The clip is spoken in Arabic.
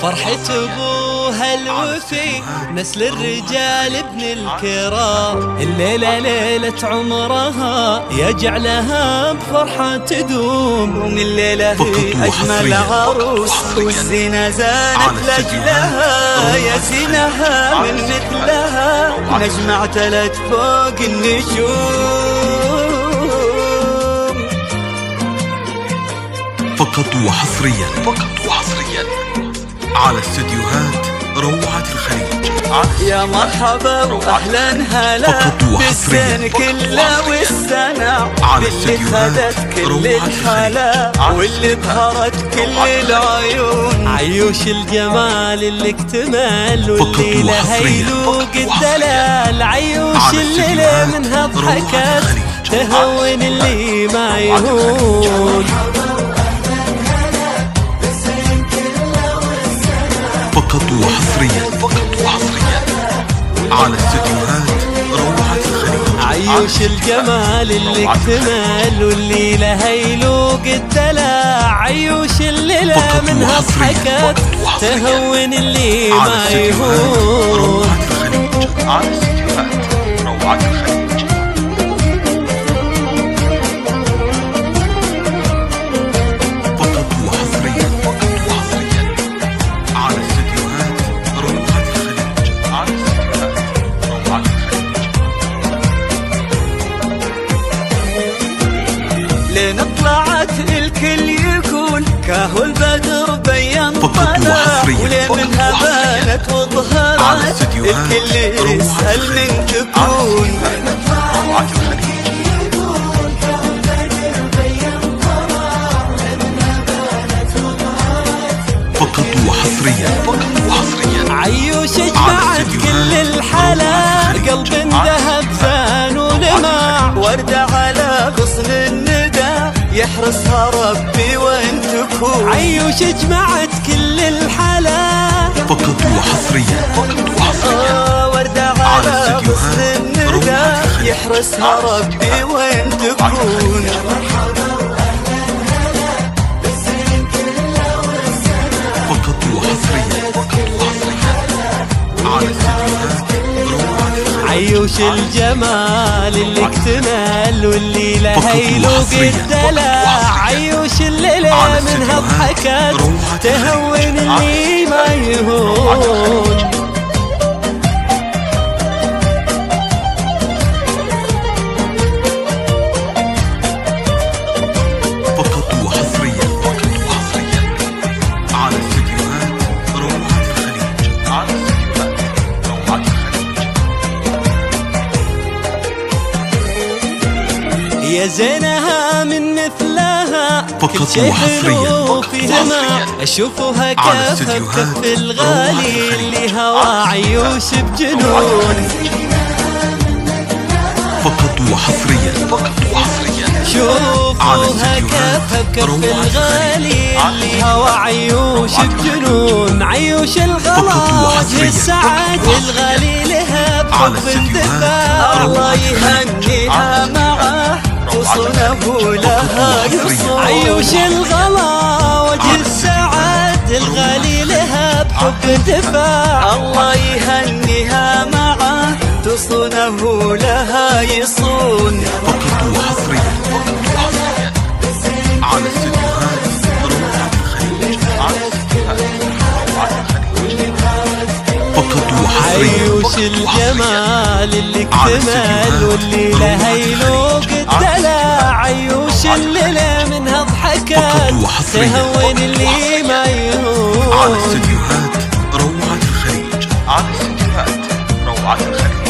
فرحة ابوها الوفي نسل الرجال ابن الكرام، الليلة ليلة عمرها يجعلها بفرحة تدوم، ومن الليلة هي أجمل عروس والزينة زانت لجلها، يا زينها من مثلها نجمة اعتلت فوق النجوم. فقط وحصريا على استديوهات روعة الخليج. يا مرحبا واهلا هلا بالزين كله والسنة، باللي خذت كل الخلا واللي بهرت كل العيون، عيوش الجمال اللي اكتمل والليلة هيلوق الدلال، عيوش الليلة منها ضحكت تهون اللي ما يهون. فقط وحصريا على استديوهات روعة الخليج. عيوش الجمال اللي اكتمل والليلة هيلوق الدلع، عيوش الليلة منها ضحكت تهون اللي ما يهون. على استديوهات روعة الخليج. لين طلعت الكل يقول كاهو البدر بين طلع، ولين منها بانت وظهرت الكل يسأل من تكون. فقط وحصريا عيوش اجمعت كل الحلا، قلب ذهب زان ولمع، وردة على غصن الندى يحرسها ربي وين تكون. عيوش اجمعت كل الحلا فقط وحصريا وردة على غصن الندى يحرسها ربي وين تكون. فقط وحصريا على استديوهات روعة. عيوش الجمال اللي اكتمل والليلة هيلوق الدلع، عيوش الليلة منها ضحكت تهون اللي ما يهون. فقط وحصريا على استديوهات روعة الخليج. على استديوهات روعة الخليج. يا زينها من مثلها فقط شي وحصريا حلو فيها ما اشوفها كافها بكف الغالي اللي هوا عيوش بجنون. فقط وحصريا شوفوها كافها بكف الغالي اللي هوا عيوش بجنون، عيوش الغلا وجه السعد الغالي لها بحب اندفاع، الله يهنيها معه وصنه لها يصون. عيوش الغلا وجه السعد الغالي لها بحب اندفاع، الله يهنيها معه تصونه لها يصون. فقط وحصريا على استديوهات روعة الخليج. فقط وحصريا عيوش الجمال اللي اكتمل والليلة هيلوق الدلع، عيوش الليلة منها ضحكت تهون اللي ما يهون. على استديوهات روعة الخليج. على استديوهات روعة الخليج.